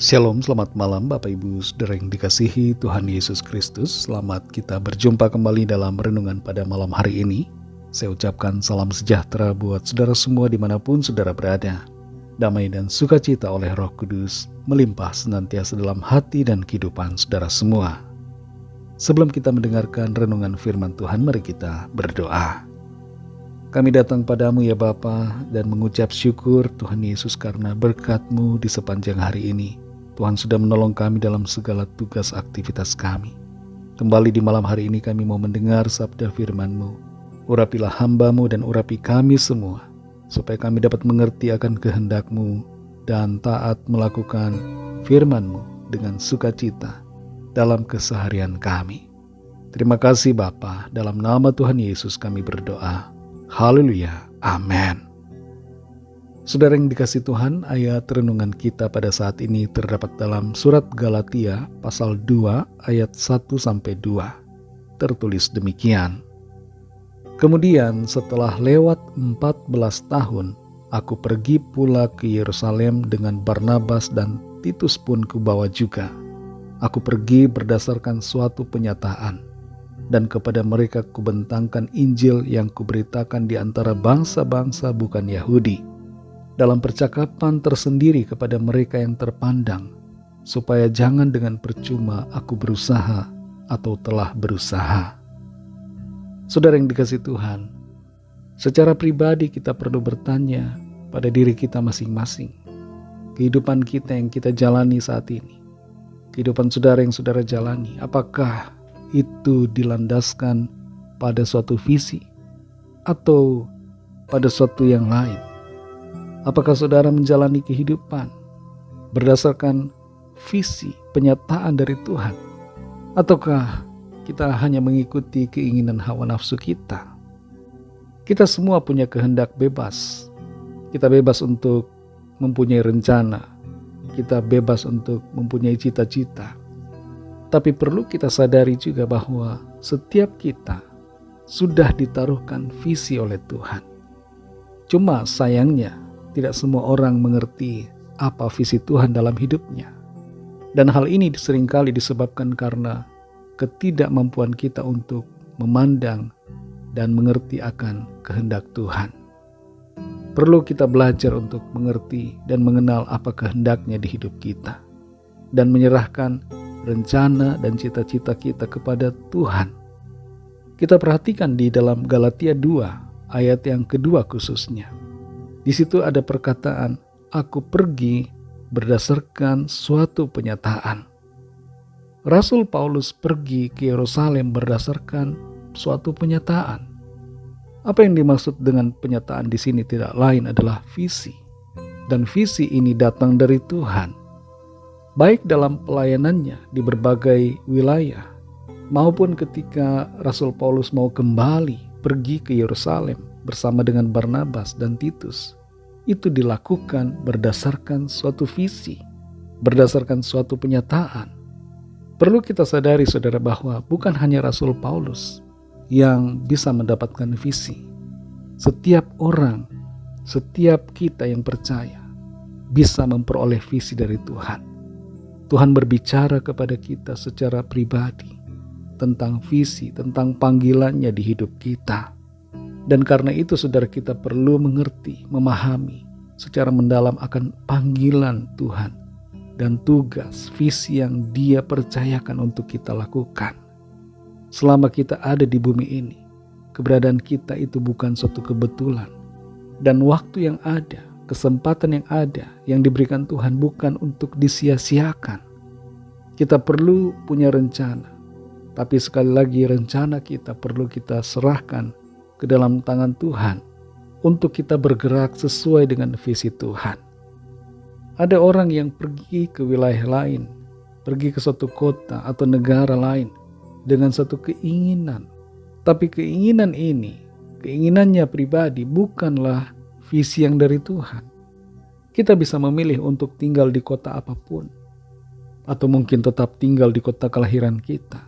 Shalom, selamat malam Bapak Ibu Saudara yang dikasihi Tuhan Yesus Kristus. Selamat kita berjumpa kembali dalam renungan pada malam hari ini. Saya ucapkan salam sejahtera buat saudara semua dimanapun saudara berada. Damai dan sukacita oleh Roh Kudus melimpah senantiasa dalam hati dan kehidupan saudara semua. Sebelum kita mendengarkan renungan firman Tuhan, mari kita berdoa. Kami datang padamu ya Bapa dan mengucap syukur Tuhan Yesus karena berkat-Mu di sepanjang hari ini. Tuhan sudah menolong kami dalam segala tugas aktivitas kami. Kembali di malam hari ini kami mau mendengar sabda firman-Mu. Urapilah hamba-Mu dan urapi kami semua, supaya kami dapat mengerti akan kehendak-Mu dan taat melakukan firman-Mu dengan sukacita dalam keseharian kami. Terima kasih Bapa, dalam nama Tuhan Yesus kami berdoa. Haleluya, amin. Saudara yang dikasihi Tuhan, ayat renungan kita pada saat ini terdapat dalam surat Galatia pasal 2 ayat 1-2. Tertulis demikian. Kemudian setelah lewat 14 tahun, aku pergi pula ke Yerusalem dengan Barnabas dan Titus pun kubawa juga. Aku pergi berdasarkan suatu penyataan, dan kepada mereka kubentangkan Injil yang kuberitakan di antara bangsa-bangsa bukan Yahudi, dalam percakapan tersendiri kepada mereka yang terpandang, supaya jangan dengan percuma aku berusaha atau telah berusaha. Saudara yang dikasihi Tuhan, secara pribadi kita perlu bertanya pada diri kita masing-masing. Kehidupan kita yang kita jalani saat ini, kehidupan saudara yang saudara jalani, apakah itu dilandaskan pada suatu visi atau pada suatu yang lain? Apakah saudara menjalani kehidupan berdasarkan visi penyataan dari Tuhan? Ataukah kita hanya mengikuti keinginan hawa nafsu kita? Kita semua punya kehendak bebas. Kita bebas untuk mempunyai rencana. Kita bebas untuk mempunyai cita-cita. Tapi perlu kita sadari juga bahwa setiap kita sudah ditaruhkan visi oleh Tuhan. Cuma sayangnya, tidak semua orang mengerti apa visi Tuhan dalam hidupnya. Dan hal ini seringkali disebabkan karena ketidakmampuan kita untuk memandang dan mengerti akan kehendak Tuhan. Perlu kita belajar untuk mengerti dan mengenal apa kehendaknya di hidup kita, dan menyerahkan rencana dan cita-cita kita kepada Tuhan. Kita perhatikan di dalam Galatia 2 ayat yang kedua khususnya. Di situ ada perkataan, aku pergi berdasarkan suatu penyataan. Rasul Paulus pergi ke Yerusalem berdasarkan suatu penyataan. Apa yang dimaksud dengan penyataan di sini tidak lain adalah visi. Dan visi ini datang dari Tuhan. Baik dalam pelayanannya di berbagai wilayah, maupun ketika Rasul Paulus mau kembali pergi ke Yerusalem bersama dengan Barnabas dan Titus, itu dilakukan berdasarkan suatu visi, berdasarkan suatu penyataan. Perlu kita sadari saudara bahwa bukan hanya Rasul Paulus yang bisa mendapatkan visi. Setiap orang, setiap kita yang percaya bisa memperoleh visi dari Tuhan. Tuhan berbicara kepada kita secara pribadi tentang visi, tentang panggilannya di hidup kita. Dan karena itu saudara, kita perlu mengerti, memahami secara mendalam akan panggilan Tuhan dan tugas, visi yang Dia percayakan untuk kita lakukan. Selama kita ada di bumi ini, keberadaan kita itu bukan suatu kebetulan. Dan waktu yang ada, kesempatan yang ada, yang diberikan Tuhan bukan untuk disia-siakan. Kita perlu punya rencana, tapi sekali lagi rencana kita perlu kita serahkan ke dalam tangan Tuhan untuk kita bergerak sesuai dengan visi Tuhan. Ada orang yang pergi ke wilayah lain, pergi ke suatu kota atau negara lain dengan satu keinginan. Tapi keinginan ini, keinginannya pribadi, bukanlah visi yang dari Tuhan. Kita bisa memilih untuk tinggal di kota apapun, atau mungkin tetap tinggal di kota kelahiran kita.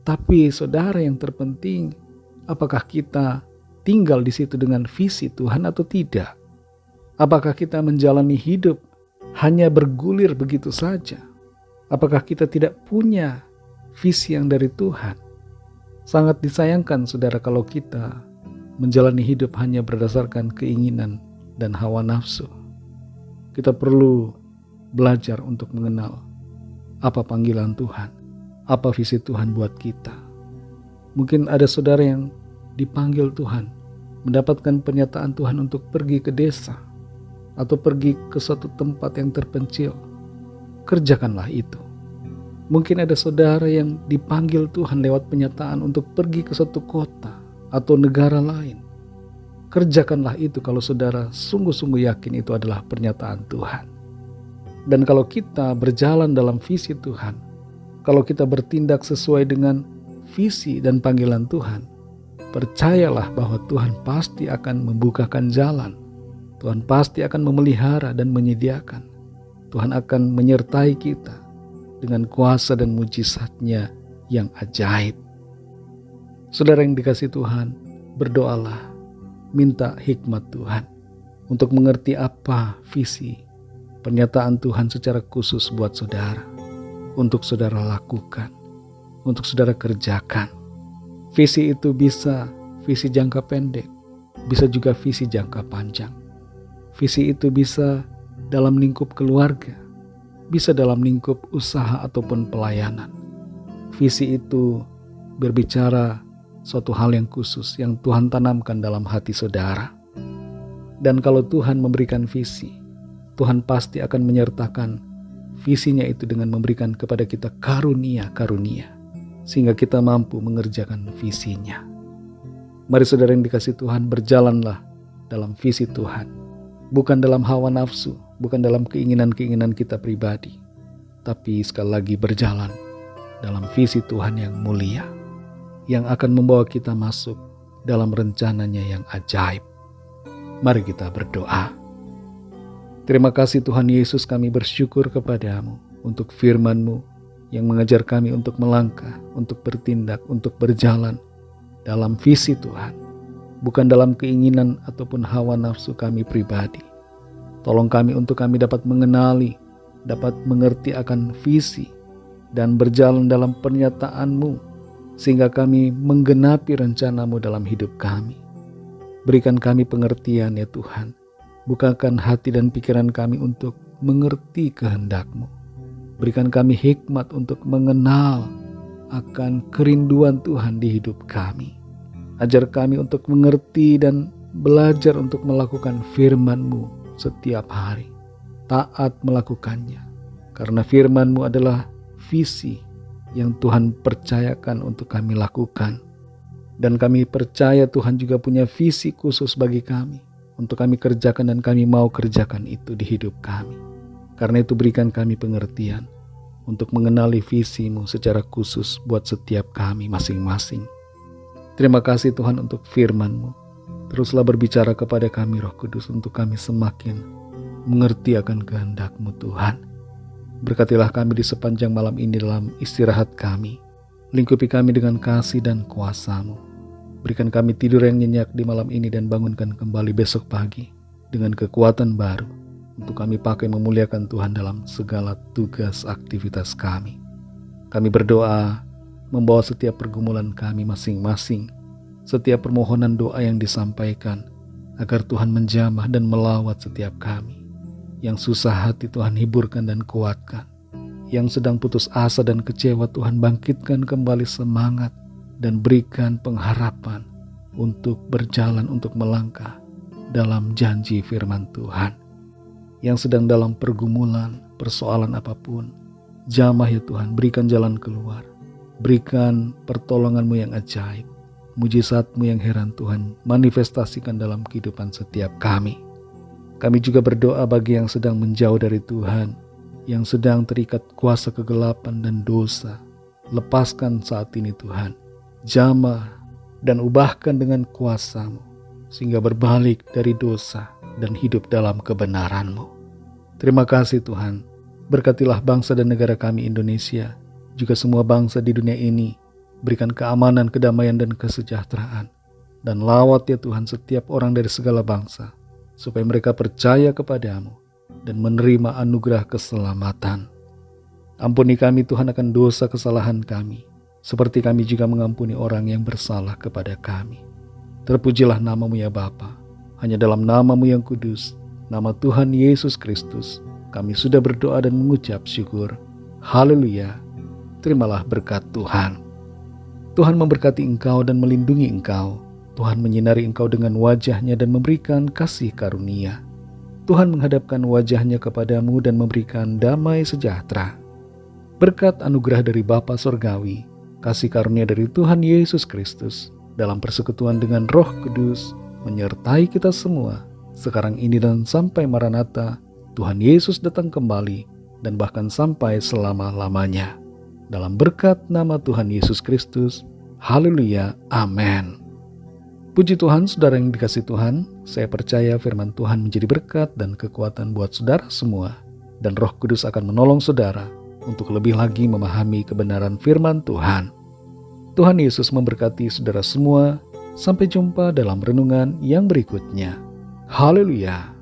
Tapi saudara, yang terpenting, apakah kita tinggal di situ dengan visi Tuhan atau tidak? Apakah kita menjalani hidup hanya bergulir begitu saja? Apakah kita tidak punya visi yang dari Tuhan? Sangat disayangkan saudara kalau kita menjalani hidup hanya berdasarkan keinginan dan hawa nafsu. Kita perlu belajar untuk mengenal apa panggilan Tuhan, apa visi Tuhan buat kita. Mungkin ada saudara yang dipanggil Tuhan, mendapatkan pernyataan Tuhan untuk pergi ke desa atau pergi ke suatu tempat yang terpencil. Kerjakanlah itu. Mungkin ada saudara yang dipanggil Tuhan lewat penyataan untuk pergi ke suatu kota atau negara lain. Kerjakanlah itu kalau saudara sungguh-sungguh yakin itu adalah pernyataan Tuhan. Dan kalau kita berjalan dalam visi Tuhan, kalau kita bertindak sesuai dengan visi dan panggilan Tuhan, percayalah bahwa Tuhan pasti akan membukakan jalan. Tuhan pasti akan memelihara dan menyediakan. Tuhan akan menyertai kita dengan kuasa dan mujizat-Nya yang ajaib. Saudara yang dikasihi Tuhan, berdoalah, minta hikmat Tuhan untuk mengerti apa visi pernyataan Tuhan secara khusus buat saudara, untuk saudara lakukan, untuk saudara kerjakan. Visi itu bisa visi jangka pendek, bisa juga visi jangka panjang. Visi itu bisa dalam lingkup keluarga, bisa dalam lingkup usaha ataupun pelayanan. Visi itu berbicara suatu hal yang khusus yang Tuhan tanamkan dalam hati saudara. Dan kalau Tuhan memberikan visi, Tuhan pasti akan menyertakan visinya itu dengan memberikan kepada kita karunia-karunia, sehingga kita mampu mengerjakan visinya. Mari saudara yang dikasihi Tuhan, berjalanlah dalam visi Tuhan, bukan dalam hawa nafsu, bukan dalam keinginan-keinginan kita pribadi, tapi sekali lagi berjalan dalam visi Tuhan yang mulia, yang akan membawa kita masuk dalam rencananya yang ajaib. Mari kita berdoa. Terima kasih Tuhan Yesus, kami bersyukur kepadamu untuk firman-Mu yang mengajar kami untuk melangkah, untuk bertindak, untuk berjalan dalam visi Tuhan, bukan dalam keinginan ataupun hawa nafsu kami pribadi. Tolong kami untuk kami dapat mengenali, dapat mengerti akan visi, dan berjalan dalam pernyataan-Mu, sehingga kami menggenapi rencana-Mu dalam hidup kami. Berikan kami pengertian ya Tuhan, bukakan hati dan pikiran kami untuk mengerti kehendak-Mu. Berikan kami hikmat untuk mengenal akan kerinduan Tuhan di hidup kami. Ajar kami untuk mengerti dan belajar untuk melakukan firman-Mu setiap hari, taat melakukannya, karena firman-Mu adalah visi yang Tuhan percayakan untuk kami lakukan. Dan kami percaya Tuhan juga punya visi khusus bagi kami, untuk kami kerjakan dan kami mau kerjakan itu di hidup kami. Karena itu berikan kami pengertian untuk mengenali visi-Mu secara khusus buat setiap kami masing-masing. Terima kasih Tuhan untuk firman-Mu. Teruslah berbicara kepada kami Roh Kudus untuk kami semakin mengerti akan kehendak-Mu Tuhan. Berkatilah kami di sepanjang malam ini dalam istirahat kami. Lingkupi kami dengan kasih dan kuasa-Mu. Berikan kami tidur yang nyenyak di malam ini dan bangunkan kembali besok pagi dengan kekuatan baru untuk kami pakai memuliakan Tuhan dalam segala tugas aktivitas kami. Kami berdoa membawa setiap pergumulan kami masing-masing, setiap permohonan doa yang disampaikan, agar Tuhan menjamah dan melawat setiap kami. Yang susah hati Tuhan hiburkan dan kuatkan. Yang sedang putus asa dan kecewa Tuhan bangkitkan kembali semangat dan berikan pengharapan untuk berjalan, untuk melangkah dalam janji firman Tuhan. Yang sedang dalam pergumulan, persoalan apapun, jamah ya Tuhan, berikan jalan keluar. Berikan pertolongan-Mu yang ajaib. Mujizat-Mu yang heran Tuhan manifestasikan dalam kehidupan setiap kami. Kami juga berdoa bagi yang sedang menjauh dari Tuhan, yang sedang terikat kuasa kegelapan dan dosa. Lepaskan saat ini Tuhan, jamah dan ubahkan dengan kuasa-Mu, sehingga berbalik dari dosa dan hidup dalam kebenaran-Mu. Terima kasih Tuhan, berkatilah bangsa dan negara kami Indonesia, juga semua bangsa di dunia ini. Berikan keamanan, kedamaian dan kesejahteraan. Dan lawat ya Tuhan setiap orang dari segala bangsa, supaya mereka percaya kepada-Mu dan menerima anugerah keselamatan. Ampuni kami Tuhan akan dosa kesalahan kami, seperti kami juga mengampuni orang yang bersalah kepada kami. Terpujilah nama-Mu ya Bapa. Hanya dalam nama-Mu yang kudus, nama Tuhan Yesus Kristus, kami sudah berdoa dan mengucap syukur. Haleluya. Terimalah berkat Tuhan. Tuhan memberkati engkau dan melindungi engkau. Tuhan menyinari engkau dengan wajah-Nya dan memberikan kasih karunia. Tuhan menghadapkan wajah-Nya kepadamu dan memberikan damai sejahtera. Berkat anugerah dari Bapa Sorgawi, kasih karunia dari Tuhan Yesus Kristus, dalam persekutuan dengan Roh Kudus, menyertai kita semua, sekarang ini dan sampai Maranatha, Tuhan Yesus datang kembali, dan bahkan sampai selama-lamanya. Dalam berkat nama Tuhan Yesus Kristus, haleluya, amin. Puji Tuhan, saudara yang dikasihi Tuhan, saya percaya firman Tuhan menjadi berkat dan kekuatan buat saudara semua, dan Roh Kudus akan menolong saudara untuk lebih lagi memahami kebenaran firman Tuhan. Tuhan Yesus memberkati saudara semua. Sampai jumpa dalam renungan yang berikutnya. Haleluya.